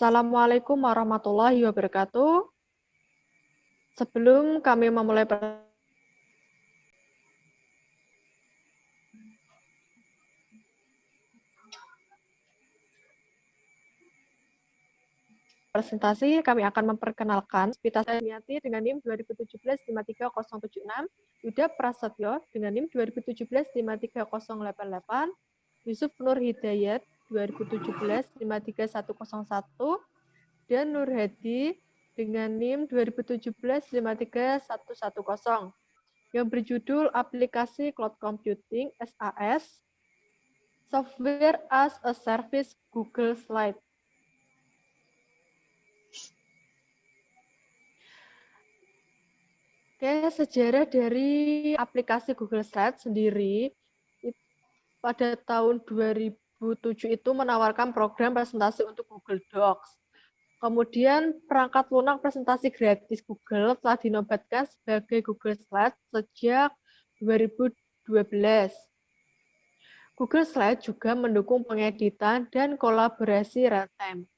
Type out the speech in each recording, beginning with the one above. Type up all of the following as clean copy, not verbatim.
Assalamualaikum warahmatullahi wabarakatuh. Sebelum kami memulai presentasi, kami akan memperkenalkan Spita Saniati dengan NIM 2017-53076, Yuda Prasetyo dengan NIM 2017-53088, Yusuf Nur Hidayat 2017-53101, dan Nur Hadi dengan NIM 2017-53110 yang berjudul Aplikasi Cloud Computing SAS Software as a Service Google Slide. Oke, sejarah dari aplikasi Google Slide sendiri pada tahun 2007 itu menawarkan program presentasi untuk Google Docs. Kemudian perangkat lunak presentasi gratis Google telah dinobatkan sebagai Google Slide sejak 2012. Google Slide juga mendukung pengeditan dan kolaborasi real-time.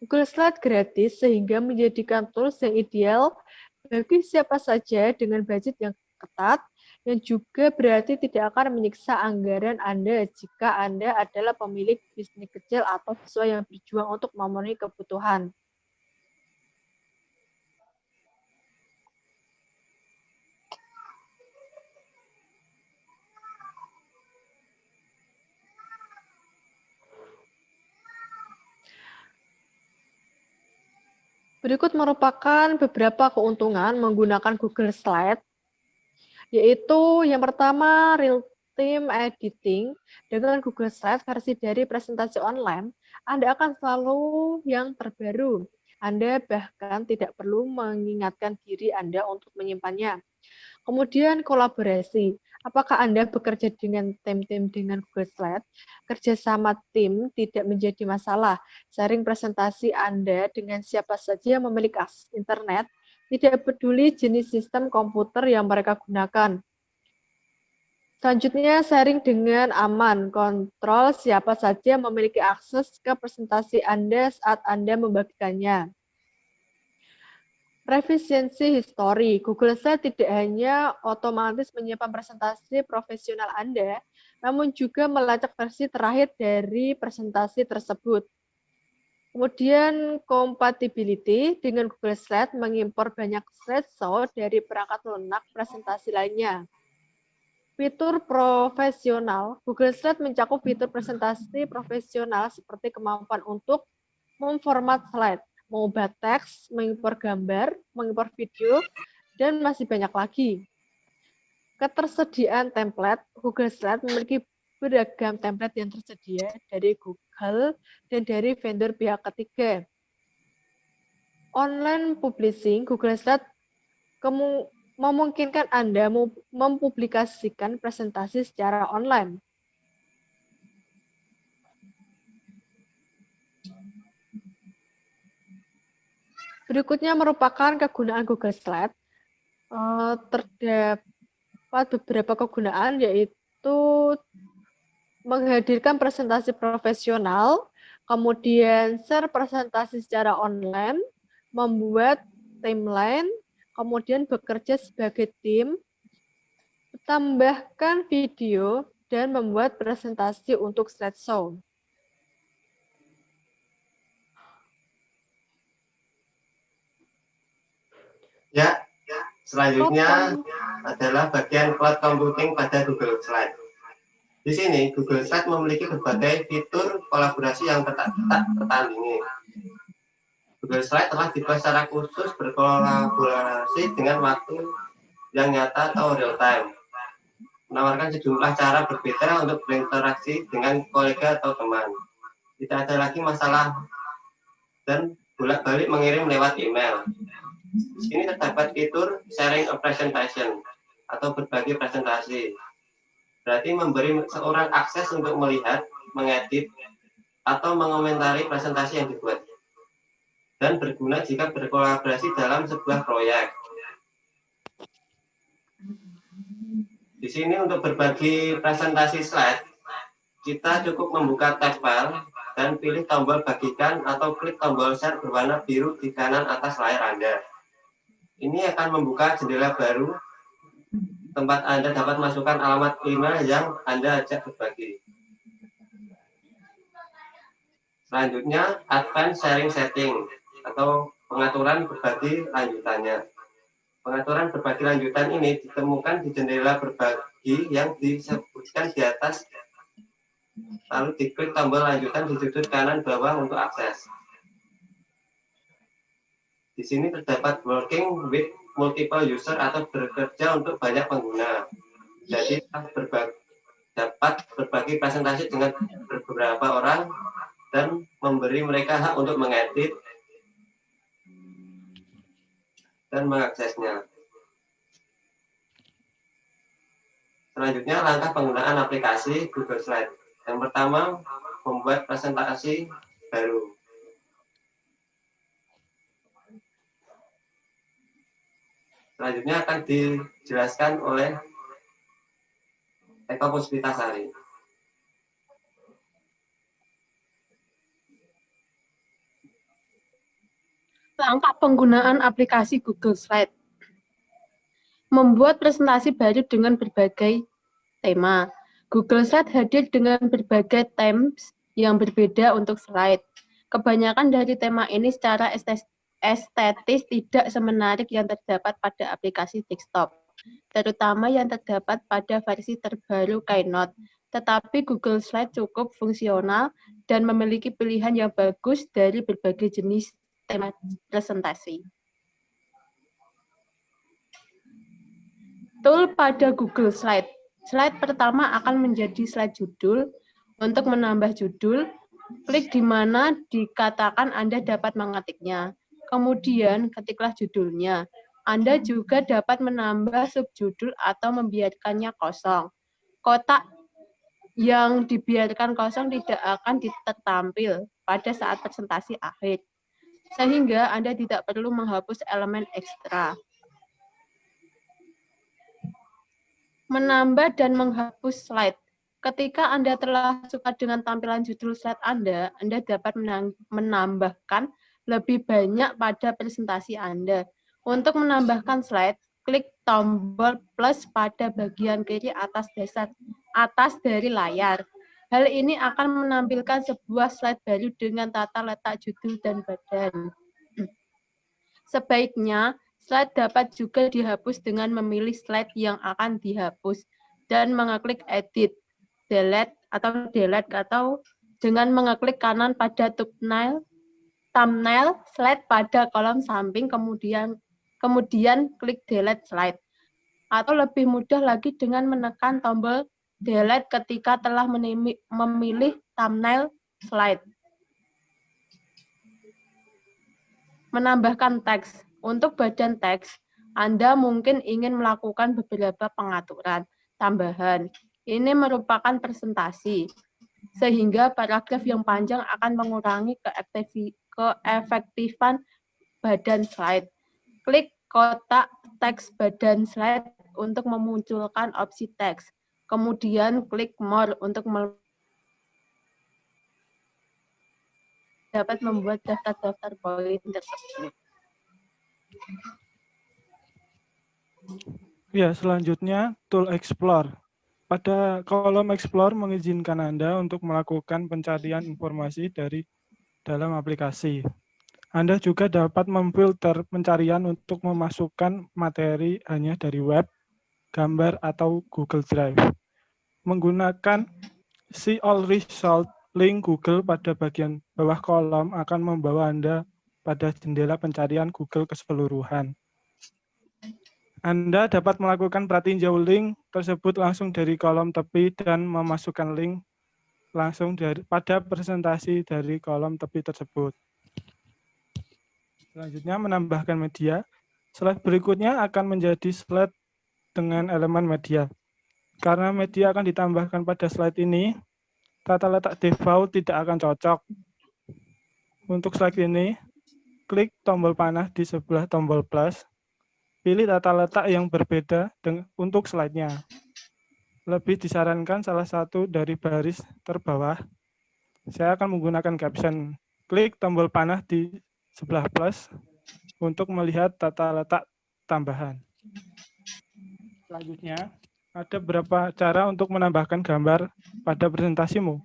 Google Slide gratis sehingga menjadikan tools yang ideal bagi siapa saja dengan budget yang ketat, yang juga berarti tidak akan menyiksa anggaran Anda jika Anda adalah pemilik bisnis kecil atau siswa yang berjuang untuk memenuhi kebutuhan. Berikut merupakan beberapa keuntungan menggunakan Google Slide, yaitu yang pertama, real-time editing. Dengan Google Slide versi dari presentasi online, Anda akan selalu yang terbaru. Anda bahkan tidak perlu mengingatkan diri Anda untuk menyimpannya. Kemudian kolaborasi. Apakah Anda bekerja dengan tim-tim dengan Google Slide? Kerjasama tim tidak menjadi masalah. Sharing presentasi Anda dengan siapa saja yang memiliki akses internet, tidak peduli jenis sistem komputer yang mereka gunakan. Selanjutnya, sharing dengan aman. Kontrol siapa saja yang memiliki akses ke presentasi Anda saat Anda membagikannya. Efisiensi histori. Google Slide tidak hanya otomatis menyimpan presentasi profesional Anda, namun juga melacak versi terakhir dari presentasi tersebut. Kemudian compatibility dengan Google Slide mengimpor banyak slideshow dari perangkat lunak presentasi lainnya. Fitur profesional. Google Slide mencakup fitur presentasi profesional seperti kemampuan untuk memformat slide, mengubah teks, mengimpor gambar, mengimpor video, dan masih banyak lagi. Ketersediaan template. Google Slide memiliki beragam template yang tersedia dari Google dan dari vendor pihak ketiga. Online publishing. Google Slide memungkinkan Anda mempublikasikan presentasi secara online. Berikutnya merupakan kegunaan Google Slide. Terdapat beberapa kegunaan, yaitu menghadirkan presentasi profesional, kemudian share presentasi secara online, membuat timeline, kemudian bekerja sebagai tim, tambahkan video, dan membuat presentasi untuk slideshow. Ya, selanjutnya adalah bagian cloud computing pada Google Slide. Di sini, Google Slide memiliki berbagai fitur kolaborasi yang tak tertandingi. Google Slide telah dibuat secara khusus berkolaborasi dengan waktu yang nyata atau real time, menawarkan sejumlah cara berbeda untuk berinteraksi dengan kolega atau teman. Tidak ada lagi masalah dan bolak-balik mengirim lewat email. Di sini terdapat fitur sharing a presentation atau berbagi presentasi. Berarti memberi seorang akses untuk melihat, mengedit, atau mengomentari presentasi yang dibuat. Dan berguna jika berkolaborasi dalam sebuah proyek. Di sini untuk berbagi presentasi slide, kita cukup membuka tab file, dan pilih tombol bagikan atau klik tombol share berwarna biru di kanan atas layar Anda. Ini akan membuka jendela baru tempat Anda dapat masukkan alamat email yang Anda ajak berbagi. Selanjutnya, Advanced Sharing Setting atau pengaturan berbagi lanjutannya. Pengaturan berbagi lanjutan ini ditemukan di jendela berbagi yang disebutkan di atas, lalu diklik tombol lanjutan di sudut kanan bawah untuk akses. Di sini terdapat working with multiple user atau bekerja untuk banyak pengguna. Jadi dapat berbagi presentasi dengan beberapa orang dan memberi mereka hak untuk mengedit dan mengaksesnya. Selanjutnya, langkah penggunaan aplikasi Google Slide. Yang pertama, membuat presentasi baru. Selanjutnya akan dijelaskan oleh Eko Puspitasari. Langkah penggunaan aplikasi Google Slide. Membuat presentasi baru dengan berbagai tema. Google Slide hadir dengan berbagai themes yang berbeda untuk slide. Kebanyakan dari tema ini secara estetis tidak semenarik yang terdapat pada aplikasi desktop, terutama yang terdapat pada versi terbaru Keynote. Tetapi Google Slide cukup fungsional dan memiliki pilihan yang bagus dari berbagai jenis tema presentasi. Tool pada Google Slide. Slide pertama akan menjadi slide judul. Untuk menambah judul, klik di mana dikatakan Anda dapat mengetiknya. Kemudian ketiklah judulnya. Anda juga dapat menambah subjudul atau membiarkannya kosong. Kotak yang dibiarkan kosong tidak akan ditampil pada saat presentasi akhir, sehingga Anda tidak perlu menghapus elemen ekstra. Menambah dan menghapus slide. Ketika Anda telah suka dengan tampilan judul slide Anda dapat menambahkan lebih banyak pada presentasi Anda. Untuk menambahkan slide, klik tombol plus pada bagian kiri atas dari layar. Hal ini akan menampilkan sebuah slide baru dengan tata letak judul dan badan. Sebaiknya, slide dapat juga dihapus dengan memilih slide yang akan dihapus dan mengeklik edit, delete atau dengan mengeklik kanan pada thumbnail slide pada kolom samping kemudian klik delete slide. Atau lebih mudah lagi dengan menekan tombol delete ketika telah memilih thumbnail slide. Menambahkan teks. Untuk badan teks, Anda mungkin ingin melakukan beberapa pengaturan tambahan. Ini merupakan presentasi, sehingga paragraf yang panjang akan mengurangi keefektifan badan slide. Klik kotak teks badan slide untuk memunculkan opsi teks. Kemudian klik More untuk dapat membuat daftar-daftar poin tersebut. Ya, selanjutnya Tool Explore. Pada kolom Explore mengizinkan Anda untuk melakukan pencarian informasi dari dalam aplikasi. Anda juga dapat memfilter pencarian untuk memasukkan materi hanya dari web, gambar, atau Google Drive. Menggunakan See All Result link Google pada bagian bawah kolom akan membawa Anda pada jendela pencarian Google keseluruhan. Anda dapat melakukan pratinjau link tersebut langsung dari kolom tepi dan memasukkan link langsung pada presentasi dari kolom tepi tersebut. Selanjutnya, menambahkan media. Slide berikutnya akan menjadi slide dengan elemen media. Karena media akan ditambahkan pada slide ini, tata letak default tidak akan cocok. Untuk slide ini, klik tombol panah di sebelah tombol plus. Pilih tata letak yang berbeda untuk slide-nya. Lebih disarankan salah satu dari baris terbawah. Saya akan menggunakan caption. Klik tombol panah di sebelah plus untuk melihat tata letak tambahan. Selanjutnya, ada beberapa cara untuk menambahkan gambar pada presentasimu.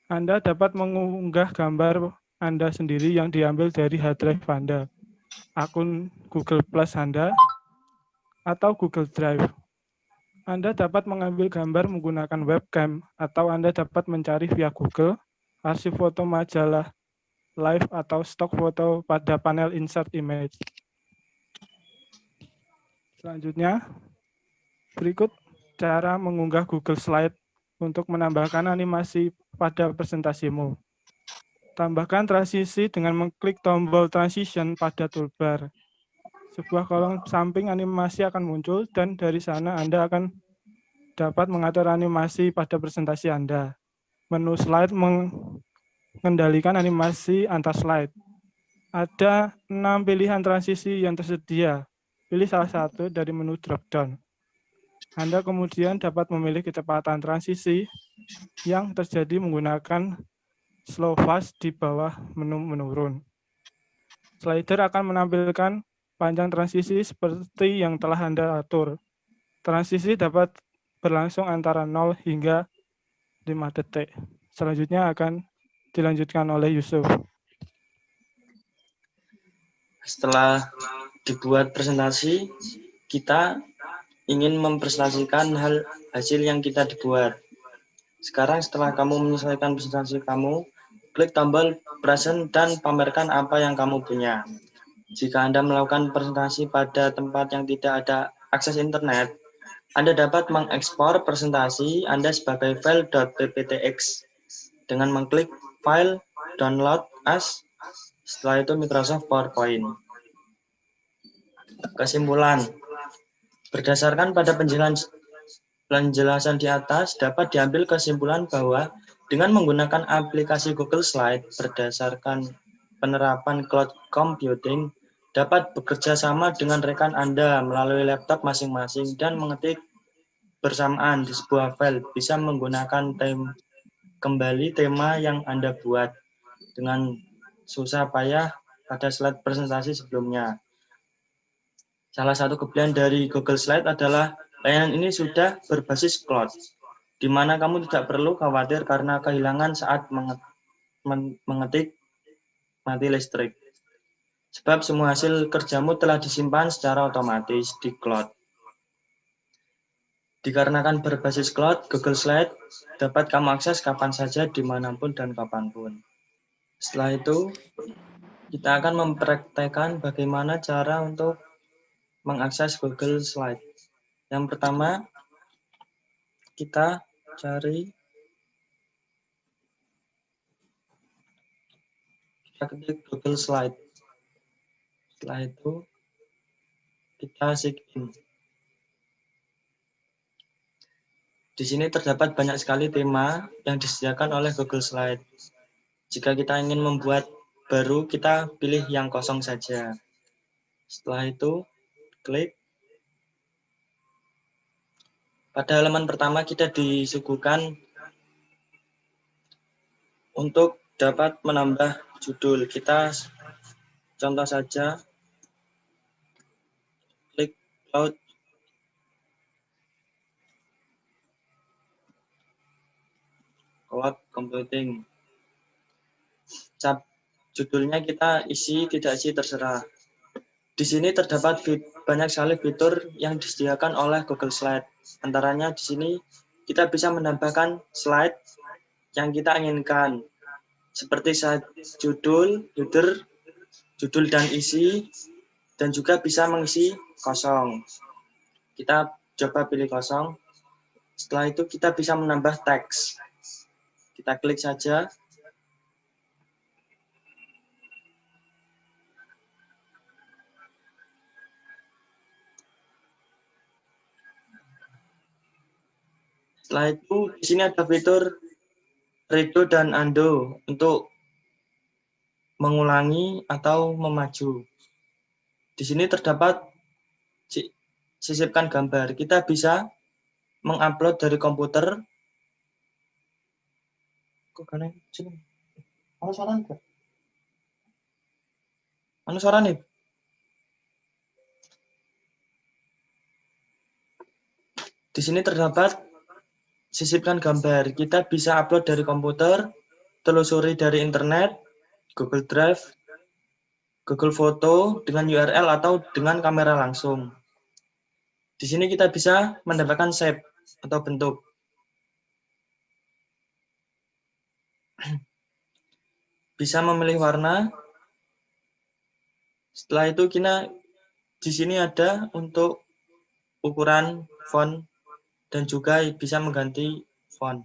Anda dapat mengunggah gambar Anda sendiri yang diambil dari hard drive Anda, akun Google Plus Anda, atau Google Drive. Anda dapat mengambil gambar menggunakan webcam, atau Anda dapat mencari via Google, arsip foto majalah live atau stok foto pada panel insert image. Selanjutnya, berikut cara mengunggah Google Slide untuk menambahkan animasi pada presentasimu. Tambahkan transisi dengan mengklik tombol transition pada toolbar. Sebuah kolom samping animasi akan muncul dan dari sana Anda akan dapat mengatur animasi pada presentasi Anda. Menu slide mengendalikan animasi antar slide. Ada 6 pilihan transisi yang tersedia. Pilih salah satu dari menu drop-down. Anda kemudian dapat memilih kecepatan transisi yang terjadi menggunakan slow fast di bawah menu menurun. Slider akan menampilkan panjang transisi seperti yang telah Anda atur. Transisi dapat berlangsung antara 0 hingga 5 detik. Selanjutnya akan dilanjutkan oleh Yusuf. Setelah dibuat presentasi, kita ingin mempresentasikan hasil yang kita dibuat. Sekarang setelah kamu menyelesaikan presentasi kamu, klik tombol present dan pamerkan apa yang kamu punya. Jika Anda melakukan presentasi pada tempat yang tidak ada akses internet, Anda dapat mengekspor presentasi Anda sebagai file .pptx dengan mengklik File, Download As, setelah itu Microsoft PowerPoint. Kesimpulan, berdasarkan pada penjelasan di atas, dapat diambil kesimpulan bahwa dengan menggunakan aplikasi Google Slide berdasarkan penerapan cloud computing, dapat bekerja sama dengan rekan Anda melalui laptop masing-masing dan mengetik bersamaan di sebuah file, bisa menggunakan kembali tema yang Anda buat dengan susah payah pada slide presentasi sebelumnya. Salah satu kelebihan dari Google Slide adalah layanan ini sudah berbasis cloud, di mana kamu tidak perlu khawatir karena kehilangan saat mengetik mati listrik. Sebab semua hasil kerjamu telah disimpan secara otomatis di cloud. Dikarenakan berbasis cloud, Google Slide dapat kamu akses kapan saja, dimanapun dan kapanpun. Setelah itu, kita akan mempraktekkan bagaimana cara untuk mengakses Google Slide. Yang pertama, kita cari, kita ketik Google Slide. Setelah itu, kita sign in. Di sini terdapat banyak sekali tema yang disediakan oleh Google Slide. Jika kita ingin membuat baru, kita pilih yang kosong saja. Setelah itu, klik. Pada halaman pertama kita disuguhkan untuk dapat menambah judul. Kita contoh saja, klik Cloud. Cloud Computing. Judulnya kita isi, tidak isi, terserah. Di sini terdapat banyak sekali fitur yang disediakan oleh Google Slide. Antaranya di sini kita bisa menambahkan slide yang kita inginkan, seperti judul, header, judul dan isi, dan juga bisa mengisi kosong. Kita coba pilih kosong. Setelah itu kita bisa menambah teks. Kita klik saja. Setelah itu, di sini ada fitur redo dan undo untuk mengulangi atau memaju. Di sini terdapat sisipkan gambar. Kita bisa mengupload dari komputer Kok kalian sini? Anu suara enggak? Anu suara nih? Di sini terdapat sisipkan gambar. Kita bisa upload dari komputer, telusuri dari internet, Google Drive, Google Foto dengan URL atau dengan kamera langsung. Di sini kita bisa mendapatkan shape atau bentuk. Bisa memilih warna. Setelah itu kita di sini ada untuk ukuran font dan juga bisa mengganti font.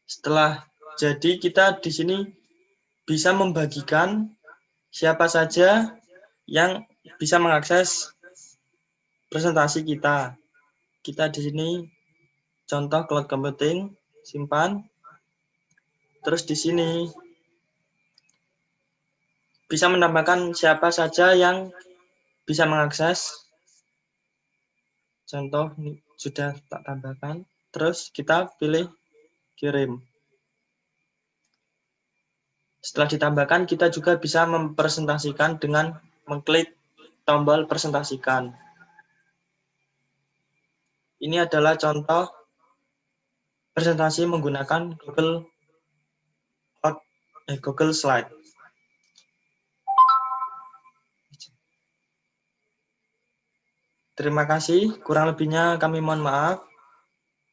Setelah jadi kita di sini bisa membagikan siapa saja yang bisa mengakses presentasi kita. Kita di sini contoh cloud computing, simpan. Terus di sini bisa menambahkan siapa saja yang bisa mengakses. Contoh ini sudah tak tambahkan. Terus kita pilih kirim. Setelah ditambahkan, kita juga bisa mempresentasikan dengan mengklik tombol presentasikan. Ini adalah contoh presentasi menggunakan Google Slide. Terima kasih. Kurang lebihnya kami mohon maaf.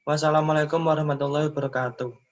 Wassalamualaikum warahmatullahi wabarakatuh.